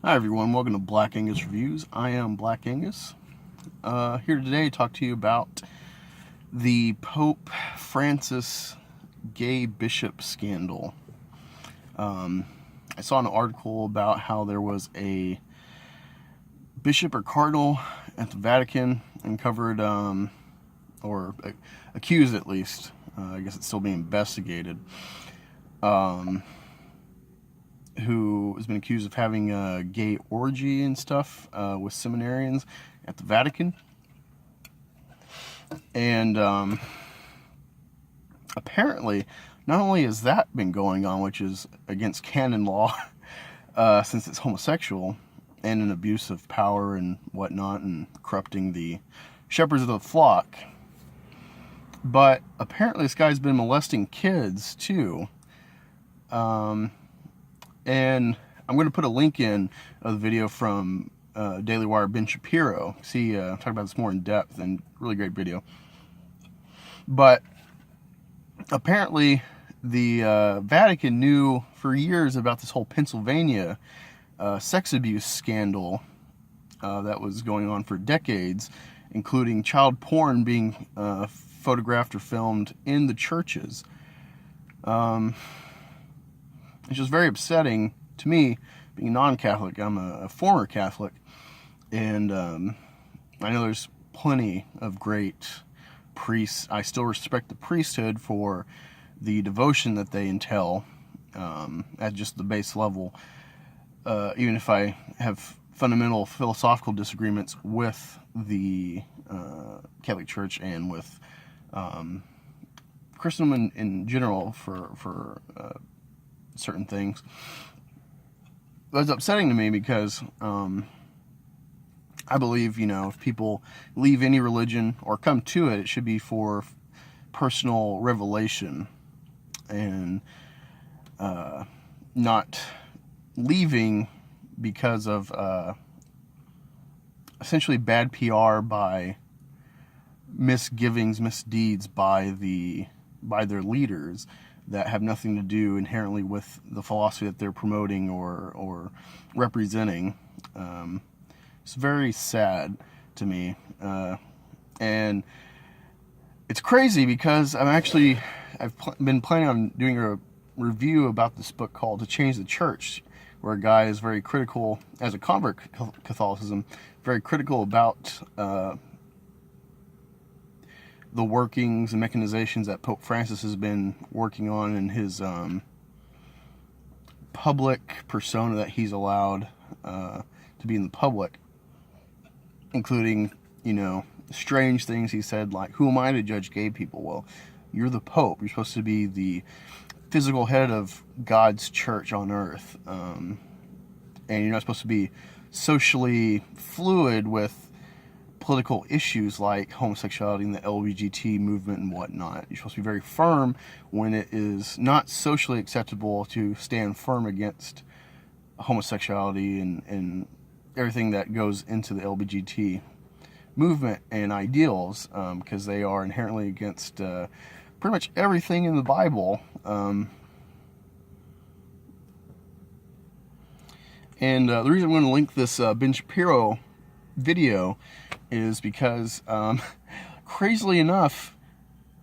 Hi everyone, welcome to Black Angus Reviews. I am Black Angus. Here today to talk to you about the Pope Francis gay bishop scandal. I saw an article about how there was a bishop or cardinal at the Vatican uncovered, or accused at least, I guess it's still being investigated, who has been accused of having a gay orgy and stuff with seminarians at the Vatican. And apparently, not only has that been going on, which is against canon law, since it's homosexual and an abuse of power and whatnot and corrupting the shepherds of the flock, but apparently this guy's been molesting kids too. And I'm going to put a link in of the video from Daily Wire Ben Shapiro. See, talk about this more in depth, and really great video. But apparently the Vatican knew for years about this whole Pennsylvania sex abuse scandal that was going on for decades, including child porn being photographed or filmed in the churches. It's just very upsetting to me, being non-Catholic. I'm a former Catholic, and I know there's plenty of great priests. I still respect the priesthood for the devotion that they entail at just the base level, even if I have fundamental philosophical disagreements with the Catholic Church and with Christendom in general for certain things. But it's upsetting to me because I believe, if people leave any religion or come to it, it should be for personal revelation and not leaving because of essentially bad PR by misgivings, misdeeds by their leaders that have nothing to do inherently with the philosophy that they're promoting or representing. It's very sad to me. And it's crazy because I've been planning on doing a review about this book called To Change the Church, where a guy is very critical, as a convert to Catholicism, very critical about the workings and mechanizations that Pope Francis has been working on in his public persona that he's allowed to be in the public, including, strange things he said, like, who am I to judge gay people? Well, you're the Pope. You're supposed to be the physical head of God's church on earth. And you're not supposed to be socially fluid with political issues like homosexuality and the LGBT movement and whatnot. You're supposed to be very firm when it is not socially acceptable to stand firm against homosexuality and everything that goes into the LGBT movement and ideals, because they are inherently against pretty much everything in the Bible. And the reason I'm going to link this Ben Shapiro video is because, crazily enough,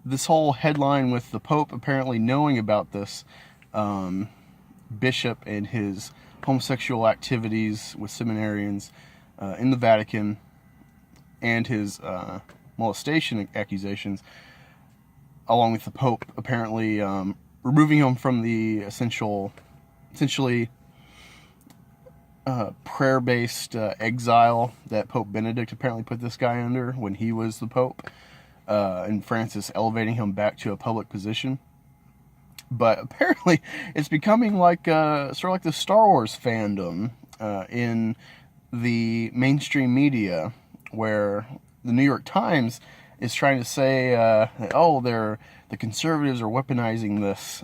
this whole headline with the Pope apparently knowing about this bishop and his homosexual activities with seminarians in the Vatican and his molestation accusations, along with the Pope apparently removing him from the essentially prayer-based exile that Pope Benedict apparently put this guy under when he was the Pope, and Francis elevating him back to a public position. But apparently it's becoming like sort of like the Star Wars fandom in the mainstream media, where the New York Times is trying to say, the conservatives are weaponizing this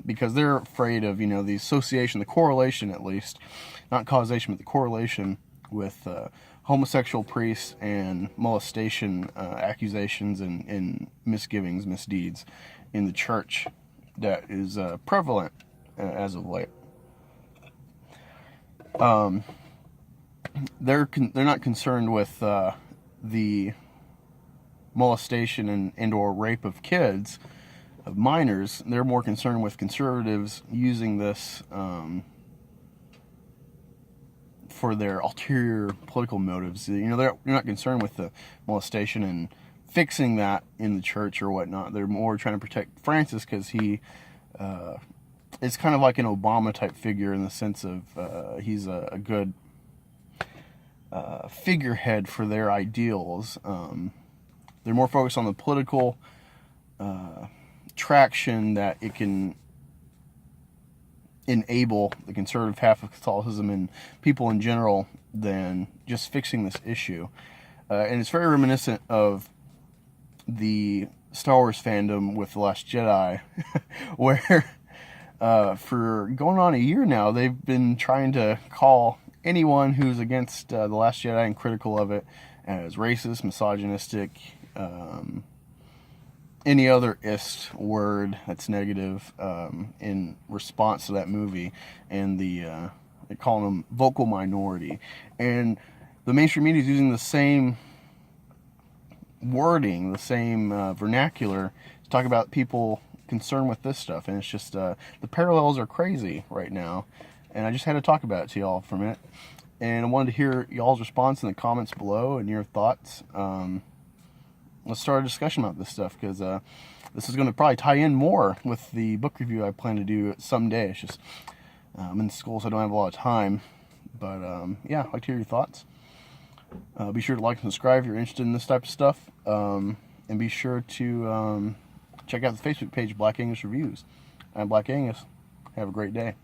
because they're afraid of, the association, the correlation at least, not causation, but the correlation with homosexual priests and molestation accusations and misgivings, misdeeds in the church that is prevalent as of late. they're not concerned with the molestation and or rape of kids, of minors. They're more concerned with conservatives using this for their ulterior political motives. They're not concerned with the molestation and fixing that in the church or whatnot. They're more trying to protect Francis because he is kind of like an Obama type figure in the sense of he's a good figurehead for their ideals. They're more focused on the political traction that it can enable the conservative half of Catholicism and people in general than just fixing this issue. And it's very reminiscent of the Star Wars fandom with The Last Jedi, where for going on a year now, they've been trying to call anyone who's against The Last Jedi and critical of it as racist, misogynistic, any other ist word that's negative in response to that movie, and they're calling them vocal minority. And the mainstream media is using the same wording, the same vernacular to talk about people concerned with this stuff. And it's just, the parallels are crazy right now. And I just had to talk about it to y'all for a minute. And I wanted to hear y'all's response in the comments below and your thoughts. Let's start a discussion about this stuff, because this is going to probably tie in more with the book review I plan to do someday. It's just I'm in school, so I don't have a lot of time. But yeah, I'd like to hear your thoughts. Be sure to like and subscribe if you're interested in this type of stuff. And be sure to check out the Facebook page, Black Angus Reviews. I'm Black Angus. Have a great day.